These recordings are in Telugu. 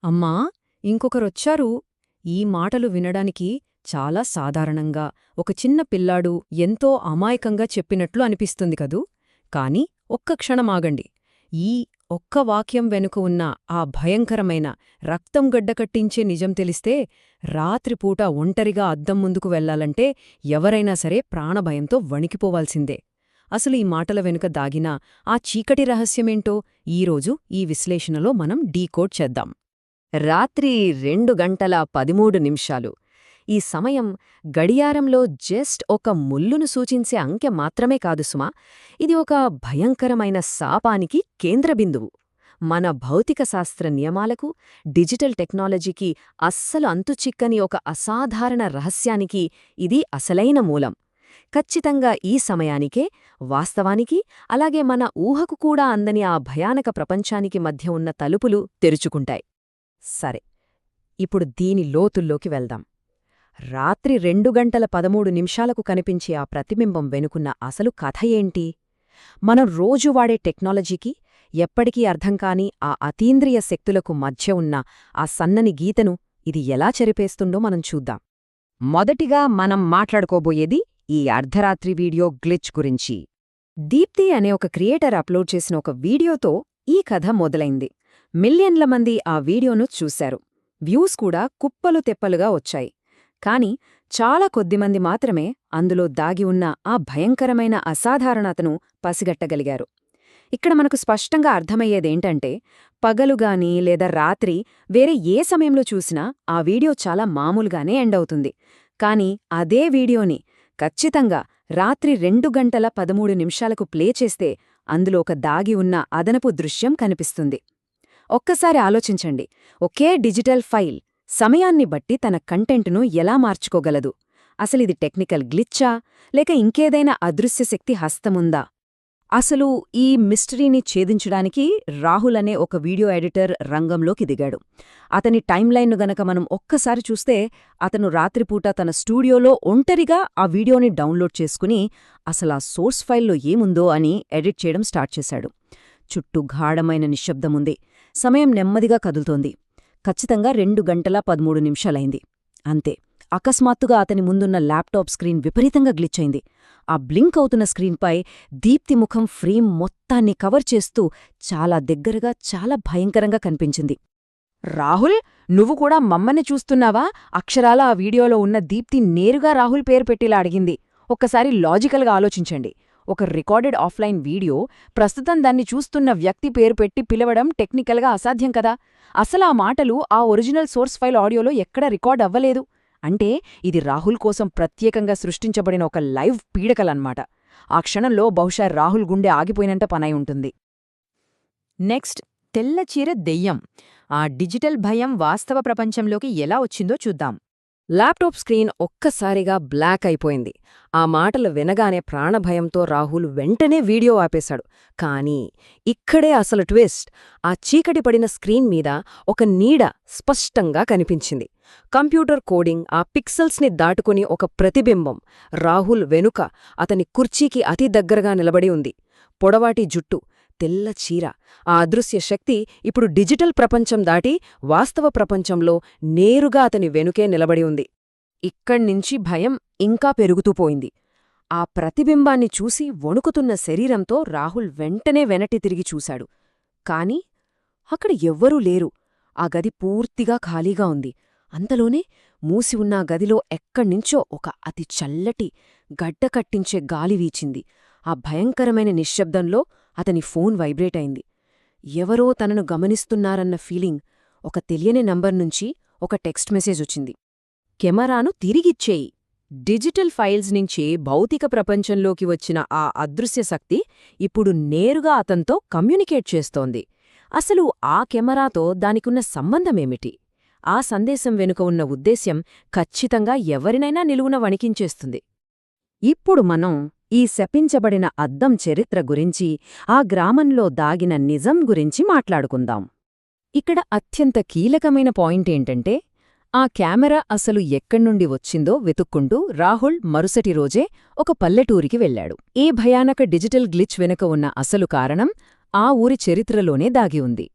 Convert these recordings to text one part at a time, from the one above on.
అమ్మా, ఇంకొకరొచ్చారు. ఈ మాటలు వినడానికి చాలా సాధారణంగా ఒక చిన్న పిల్లాడు ఎంతో అమాయకంగా చెప్పినట్లు అనిపిస్తుంది కదూ. కాని ఒక్క క్షణమాగండి. ఈ ఒక్క వాక్యం వెనుక ఉన్న ఆ భయంకరమైన రక్తం గడ్డకట్టించే నిజం తెలిస్తే రాత్రిపూట ఒంటరిగా అద్దం ముందుకు వెళ్లాలంటే ఎవరైనా సరే ప్రాణభయంతో వణికిపోవాల్సిందే. అసలు ఈ మాటల వెనుక దాగిన ఆ చీకటి రహస్యమేంటో ఈరోజు ఈ విశ్లేషణలో మనం డీకోడ్ చేద్దాం. రాత్రి 2:13 ఈ సమయం గడియారంలో జస్ట్ ఒక ముల్లును సూచించే అంకె మాత్రమే కాదు సుమా, ఇది ఒక భయంకరమైన శాపానికి కేంద్రబిందువు. మన భౌతిక శాస్త్ర నియమాలకు, డిజిటల్ టెక్నాలజీకి అస్సలు అంతుచిక్కని ఒక అసాధారణ రహస్యానికి ఇది అసలైన మూలం. ఖచ్చితంగా ఈ సమయానికే, వాస్తవానికి, అలాగే మన ఊహకు కూడా అందని ఆ భయానక ప్రపంచానికి మధ్య ఉన్న తలుపులు తెరుచుకుంటాయి. సరే, ఇప్పుడు దీని లోతుల్లోకి వెళ్దాం. రాత్రి 2:13 కనిపించే ఆ ప్రతిబింబం వెనుకున్న అసలు కథ ఏంటి? మనం రోజు వాడే టెక్నాలజీకి, ఎప్పటికీ అర్థంకాని ఆ అతీంద్రియ శక్తులకు మధ్య ఉన్న ఆ సన్నని గీతను ఇది ఎలా చెరిపేస్తుందో మనం చూద్దాం. మొదటిగా మనం మాట్లాడుకోబోయేది ఈ అర్ధరాత్రి వీడియో గ్లిచ్ గురించి. దీప్తి అనే ఒక క్రియేటర్ అప్లోడ్ చేసిన ఒక వీడియోతో ఈ కథ మొదలైంది. మిలియన్ల మంది ఆ వీడియోను చూశారు. వ్యూస్ కూడా కుప్పలు తెప్పలుగా వచ్చాయి. కాని చాలా కొద్దిమంది మాత్రమే అందులో దాగి ఉన్న ఆ భయంకరమైన అసాధారణతను పసిగట్టగలిగారు. ఇక్కడ మనకు స్పష్టంగా అర్థమయ్యేదేంటంటే, పగలుగాని లేదా రాత్రి వేరే ఏ సమయంలో చూసినా ఆ వీడియో చాలా మామూలుగానే ఎండవుతుంది. కాని అదే వీడియోని ఖచ్చితంగా రాత్రి 2:13 ప్లే చేస్తే అందులో ఒక దాగి ఉన్న అదనపు దృశ్యం కనిపిస్తుంది. ఒక్కసారి ఆలోచించండి, ఒకే డిజిటల్ ఫైల్ సమయాన్ని బట్టి తన కంటెంట్ను ఎలా మార్చుకోగలదు? అసలిది టెక్నికల్ గ్లిచ్చా, లేక ఇంకేదైనా అదృశ్యశక్తి హస్తముందా? అసలు ఈ మిస్టరీని ఛేదించడానికి రాహుల్ అనే ఒక వీడియో ఎడిటర్ రంగంలోకి దిగాడు. అతని టైమ్లైన్ను గనక మనం ఒక్కసారి చూస్తే, అతను రాత్రిపూట తన స్టూడియోలో ఒంటరిగా ఆ వీడియోని డౌన్లోడ్ చేసుకుని అసలా సోర్స్ ఫైల్లో ఏముందో అని ఎడిట్ చేయడం స్టార్ట్ చేశాడు. చుట్టూ గాఢమైన నిశ్శబ్దముంది. సమయం నెమ్మదిగా కదులుతోంది. ఖచ్చితంగా 2:13 అంతే. అకస్మాత్తుగా అతని ముందున్న ల్యాప్టాప్ స్క్రీన్ విపరీతంగా గ్లిచ్చైంది. ఆ బ్లింక్ అవుతున్న స్క్రీన్పై దీప్తి ముఖం ఫ్రేమ్ మొత్తాన్ని కవర్ చేస్తూ చాలా దగ్గరగా, చాలా భయంకరంగా కనిపించింది. రాహుల్, నువ్వు కూడా మమ్మల్ని చూస్తున్నావా? అక్షరాల ఆ వీడియోలో ఉన్న దీప్తి నేరుగా రాహుల్ పేరు పెట్టిలా అడిగింది. ఒక్కసారి లాజికల్గా ఆలోచించండి. ఒక రికార్డెడ్ ఆఫ్లైన్ వీడియో ప్రస్తుతం దాన్ని చూస్తున్న వ్యక్తి పేరు పెట్టి పిలవడం టెక్నికల్గా అసాధ్యం కదా. అసలు ఆ మాటలు ఆ ఒరిజినల్ సోర్స్ ఫైల్ ఆడియోలో ఎక్కడా రికార్డ్ అవ్వలేదు. అంటే ఇది రాహుల్ కోసం ప్రత్యేకంగా సృష్టించబడిన ఒక లైవ్ పీడకలన్నమాట. ఆ క్షణంలో బహుశా రాహుల్ గుండె ఆగిపోయినంత పనై ఉంటుంది. నెక్స్ట్, తెల్లచీర దెయ్యం. ఆ డిజిటల్ భయం వాస్తవ ప్రపంచంలోకి ఎలా వచ్చిందో చూద్దాం. ల్యాప్టాప్ స్క్రీన్ ఒక్కసారిగా బ్లాక్ అయిపోయింది. ఆ మాటలు వినగానే ప్రాణభయంతో రాహుల్ వెంటనే వీడియో ఆపేశాడు. కానీ ఇక్కడే అసలు ట్విస్ట్. ఆ చీకటి పడిన స్క్రీన్ మీద ఒక నీడ స్పష్టంగా కనిపించింది. కంప్యూటర్ కోడింగ్ ఆ పిక్సెల్స్ని దాటుకుని ఒక ప్రతిబింబం రాహుల్ వెనుక అతని కుర్చీకి అతి దగ్గరగా నిలబడి ఉంది. పొడవాటి జుట్టు, తెల్ల చీర. ఆ అదృశ్య శక్తి ఇప్పుడు డిజిటల్ ప్రపంచం దాటి వాస్తవ ప్రపంచంలో నేరుగా అతని వెనుకే నిలబడి ఉంది. ఇక్కడ్నించి భయం ఇంకా పెరుగుతూ పోయింది. ఆ ప్రతిబింబాన్ని చూసి వణుకుతున్న శరీరంతో రాహుల్ వెంటనే వెనక్కి తిరిగి చూశాడు. కాని అక్కడ ఎవ్వరూ లేరు. ఆ గది పూర్తిగా ఖాళీగా ఉంది. అంతలోనే మూసి ఉన్న ఆ గదిలో ఎక్కడ్నించో ఒక అతి చల్లటి, గడ్డకట్టించే గాలి వీచింది. ఆ భయంకరమైన నిశ్శబ్దంలో అతని ఫోన్ వైబ్రేట్ అయింది. ఎవరో తనను గమనిస్తున్నారన్న ఫీలింగ్. ఒక తెలియని నంబర్ నుంచి ఒక టెక్స్ట్ మెసేజ్ వచ్చింది. కెమెరాను తిరిగిచ్చేయి. డిజిటల్ ఫైల్స్ నుంచి భౌతిక ప్రపంచంలోకి వచ్చిన ఆ అదృశ్య శక్తి ఇప్పుడు నేరుగా అతనితో కమ్యూనికేట్ చేస్తోంది. అసలు ఆ కెమెరాతో దానికున్న సంబంధమేమిటి? ఆ సందేశం వెనుక ఉన్న ఉద్దేశ్యం ఖచ్చితంగా ఎవరినైనా నిలువున వణికించేస్తుంది. ఇప్పుడు మనం ఈ శపించబడిన అద్దం చరిత్ర గురించి, ఆ గ్రామంలో దాగిన నిజం గురించి మాట్లాడుకుందాం. ఇక్కడ అత్యంత కీలకమైన పాయింటేంటంటే, ఆ కెమెరా అసలు ఎక్కడ్నుండి వచ్చిందో వెతుక్కుంటూ రాహుల్ మరుసటి రోజే ఒక పల్లెటూరికి వెళ్లాడు. ఈ భయానక డిజిటల్ గ్లిచ్ వెనుక ఉన్న అసలు కారణం ఆ ఊరి చరిత్రలోనే దాగి ఉంది.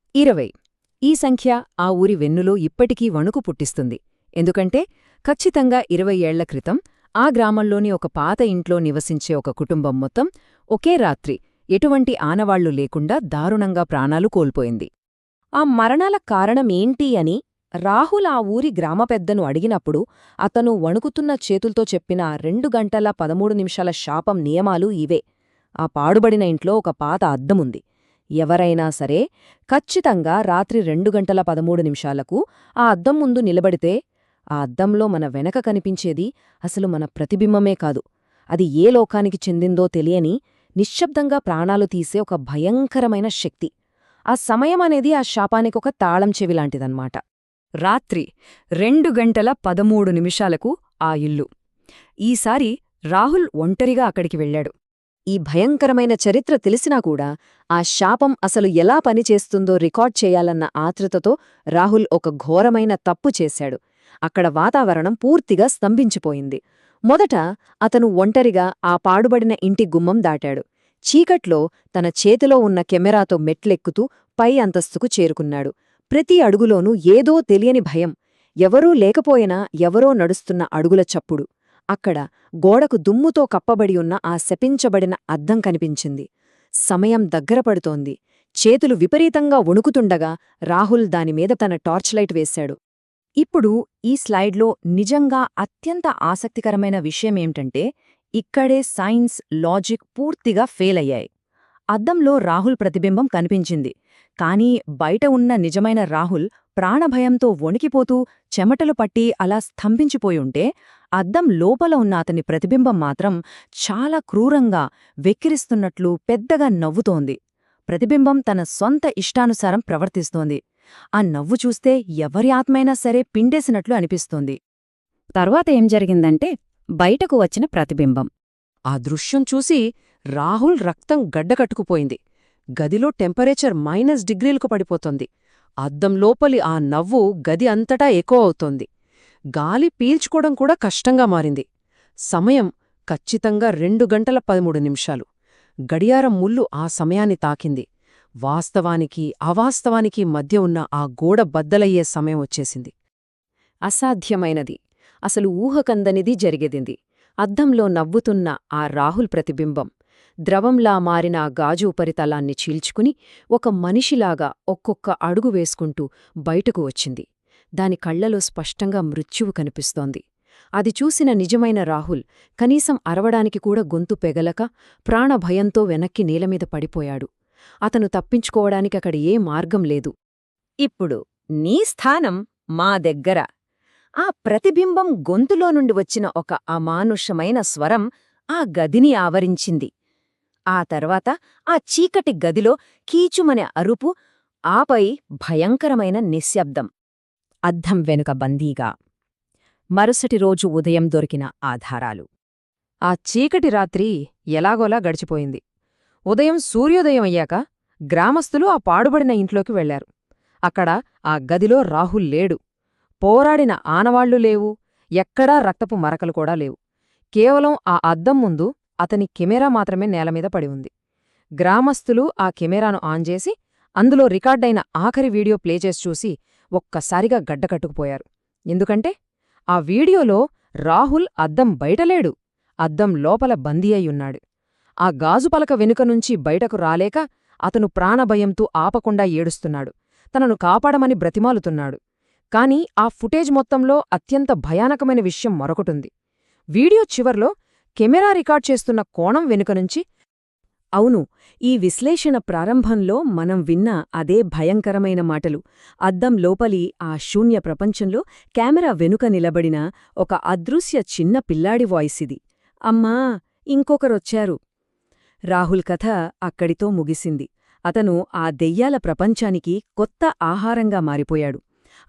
ఈ సంఖ్య ఆ ఊరి వెన్నులో ఇప్పటికీ వణుకు పుట్టిస్తుంది. ఎందుకంటే ఖచ్చితంగా 20 ఏళ్ల క్రితం ఆ గ్రామంలోని ఒక పాత ఇంట్లో నివసించే ఒక కుటుంబం మొత్తం ఒకే రాత్రి ఎటువంటి ఆనవాళ్లు లేకుండా దారుణంగా ప్రాణాలు కోల్పోయింది. ఆ మరణాల కారణమేంటి అని రాహుల్ ఆ ఊరి గ్రామపెద్దను అడిగినప్పుడు అతను వణుకుతున్న చేతుల్తో చెప్పిన 2 గంటల 13 నిమిషాల శాపం నియమాలు ఇవే. ఆ పాడుబడిన ఇంట్లో ఒక పాత అద్దముంది. ఎవరైనా సరే ఖచ్చితంగా రాత్రి 2 గంటల 13 నిమిషాలకు ఆ అద్దం ముందు నిలబడితే ఆ అద్దంలో మన వెనక కనిపించేది అసలు మన ప్రతిబింబమే కాదు, అది ఏ లోకానికి చెందిందో తెలియని నిశ్శబ్దంగా ప్రాణాలు తీసే ఒక భయంకరమైన శక్తి. ఆ సమయమనేది ఆ శాపానికొక తాళం చెవిలాంటిదన్నమాట. రాత్రి 2 గంటల 13 నిమిషాలకు ఆ ఇల్లు. ఈసారి రాహుల్ ఒంటరిగా అక్కడికి వెళ్ళాడు. ఈ భయంకరమైన చరిత్ర తెలిసినా కూడా ఆ శాపం అసలు ఎలా పనిచేస్తుందో రికార్డ్ చేయాలన్న ఆతృతతో రాహుల్ ఒక ఘోరమైన తప్పు చేశాడు. అక్కడ వాతావరణం పూర్తిగా స్తంభించిపోయింది. మొదట అతను ఒంటరిగా ఆ పాడుబడిన ఇంటి గుమ్మం దాటాడు. చీకట్లో తన చేతిలో ఉన్న కెమెరాతో మెట్లెక్కుతూ పై అంతస్తుకు చేరుకున్నాడు. ప్రతి అడుగులోనూ ఏదో తెలియని భయం. ఎవరూ లేకపోయినా ఎవరో నడుస్తున్న అడుగుల చప్పుడు. అక్కడ గోడకు దుమ్ముతో కప్పబడి ఉన్న ఆ శపించబడిన అద్దం కనిపించింది. సమయం దగ్గరపడుతోంది. చేతులు విపరీతంగా వణుకుతుండగా రాహుల్ దానిమీద తన టార్చ్లైట్ వేశాడు. ఇప్పుడు ఈ స్లైడ్లో నిజంగా అత్యంత ఆసక్తికరమైన విషయమేంటంటే ఇక్కడే సైన్స్, లాజిక్ పూర్తిగా ఫెయిల్ అయ్యాయి. అద్దంలో రాహుల్ ప్రతిబింబం కనిపించింది. కానీ బయట ఉన్న నిజమైన రాహుల్ ప్రాణభయంతో వణికిపోతూ చెమటలు పట్టి అలా స్తంభించిపోయుంటే, అద్దం లోపల ఉన్న అతని ప్రతిబింబం మాత్రం చాలా క్రూరంగా వెక్కిరిస్తున్నట్లు పెద్దగా నవ్వుతోంది. ప్రతిబింబం తన సొంత ఇష్టానుసారం ప్రవర్తిస్తోంది. ఆ నవ్వు చూస్తే ఎవరి ఆత్మైనా సరే పిండేసినట్లు అనిపిస్తోంది. తర్వాత ఏం జరిగిందంటే బయటకు వచ్చిన ప్రతిబింబం. ఆ దృశ్యం చూసి రాహుల్ రక్తం గడ్డకట్టుకుపోయింది. గదిలో టెంపరేచర్ -డిగ్రీలకు పడిపోతోంది. అద్దం లోపలి ఆ నవ్వు గది అంతటా ఎకో అవుతోంది. గాలి పీల్చుకోవడం కూడా కష్టంగా మారింది. సమయం ఖచ్చితంగా 2 గంటల 13 నిమిషాలు. గడియారం ముల్లు ఆ సమయాన్ని తాకింది. వాస్తవానికి అవాస్తవానికి మధ్య ఉన్న ఆ గోడ బద్దలయ్యే సమయం వచ్చేసింది. అసాధ్యమైనది, అసలు ఊహకందనిది జరిగేదింది. అద్దంలో నవ్వుతున్న ఆ రాహుల్ ప్రతిబింబం ద్రవంలా మారిన ఆ గాజు ఉపరితలాన్ని చీల్చుకుని ఒక మనిషిలాగా ఒక్కొక్క అడుగు వేసుకుంటూ బయటకు వచ్చింది. దాని కళ్లలో స్పష్టంగా మృత్యువు కనిపిస్తోంది. అది చూసిన నిజమైన రాహుల్ కనీసం అరవడానికి కూడా గొంతు పెగలక ప్రాణభయంతో వెనక్కి నేలమీద పడిపోయాడు. అతను తప్పించుకోవడానికక్కడ ఏ మార్గం లేదు. ఇప్పుడు నీ స్థానం మా దగ్గర. ఆ ప్రతిబింబం గొంతులో నుండి వచ్చిన ఒక అమానుషమైన స్వరం ఆ గదిని ఆవరించింది. ఆ తర్వాత ఆ చీకటి గదిలో కీచుమనే అరుపు, ఆపై భయంకరమైన నిశ్శబ్దం. అద్దం వెనుక బందీగా. మరుసటి రోజు ఉదయం దొరికిన ఆధారాలు. ఆ చీకటి రాత్రి ఎలాగోలా గడిచిపోయింది. ఉదయం సూర్యోదయం అయ్యాక గ్రామస్తులు ఆ పాడుబడిన ఇంట్లోకి వెళ్లారు. అక్కడ ఆ గదిలో రాహుల్ లేడు. పోరాడిన ఆనవాళ్లు లేవు. ఎక్కడా రక్తపు మరకలు కూడా లేవు. కేవలం ఆ అద్దం ముందు అతని కెమెరా మాత్రమే నేలమీద పడి ఉంది. గ్రామస్తులు ఆ కెమెరాను ఆన్ చేసి అందులో రికార్డైన ఆఖరి వీడియో ప్లే చేసి చూసి ఒక్కసారిగా గడ్డకట్టుకుపోయారు. ఎందుకంటే ఆ వీడియోలో రాహుల్ అద్దం బయటలేడు, అద్దం లోపల బందీ అయ్యున్నాడు. ఆ గాజుపలక వెనుకనుంచి బయటకు రాలేక అతను ప్రాణభయంతో ఆపకుండా ఏడుస్తున్నాడు. తనను కాపాడమని బ్రతిమాలుతున్నాడు. కాని ఆ ఫుటేజ్ మొత్తంలో అత్యంత భయానకమైన విషయం మరొకటుంది. వీడియో చివర్లో కెమెరా రికార్డ్ చేస్తున్న కోణం వెనుకనుంచి. అవును, ఈ విశ్లేషణ ప్రారంభంలో మనం విన్న అదే భయంకరమైన మాటలు. అద్దం లోపలి ఆ శూన్య ప్రపంచంలో కెమెరా వెనుక నిలబడిన ఒక అదృశ్య చిన్న పిల్లాడి వాయిసిది. అమ్మా, ఇంకొకరొచ్చారు. రాహుల్ కథ అక్కడితో ముగిసింది. అతను ఆ దెయ్యాల ప్రపంచానికి కొత్త ఆహారంగా మారిపోయాడు.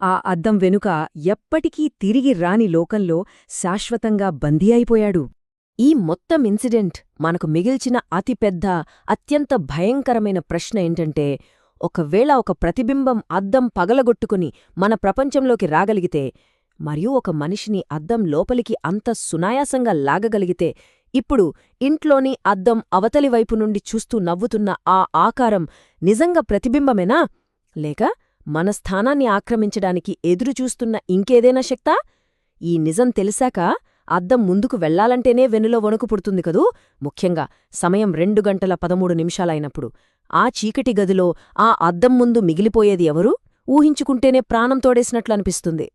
ఆ అద్దం వెనుక ఎప్పటికీ తిరిగి రాని లోకంలో శాశ్వతంగా బందీ అయిపోయాడు. ఈ మొత్తం ఇన్సిడెంట్ మనకు మిగిల్చిన అతిపెద్ద, అత్యంత భయంకరమైన ప్రశ్న ఏంటంటే, ఒకవేళ ఒక ప్రతిబింబం అద్దం పగలగొట్టుకుని మన ప్రపంచంలోకి రాగలిగితే, మరియు ఒక మనిషిని అద్దం లోపలికి అంత సునాయాసంగా లాగగలిగితే, ఇప్పుడు ఇంట్లోని అద్దం అవతలివైపు నుండి చూస్తూ నవ్వుతున్న ఆ ఆకారం నిజంగా ప్రతిబింబమేనా? లేక మన స్థానాన్ని ఆక్రమించడానికి ఎదురుచూస్తున్న ఇంకేదైనా శక్తా? ఈ నిజం తెలిసాక అద్దం ముందుకు వెళ్లాలంటేనే వెన్నులో వణుకు పుడుతుంది కదూ, ముఖ్యంగా సమయం 2:13 ఆ చీకటి గదిలో ఆ అద్దం ముందు మిగిలిపోయేది ఎవరు? ఊహించుకుంటేనే ప్రాణం తోడేసినట్లనిపిస్తుంది.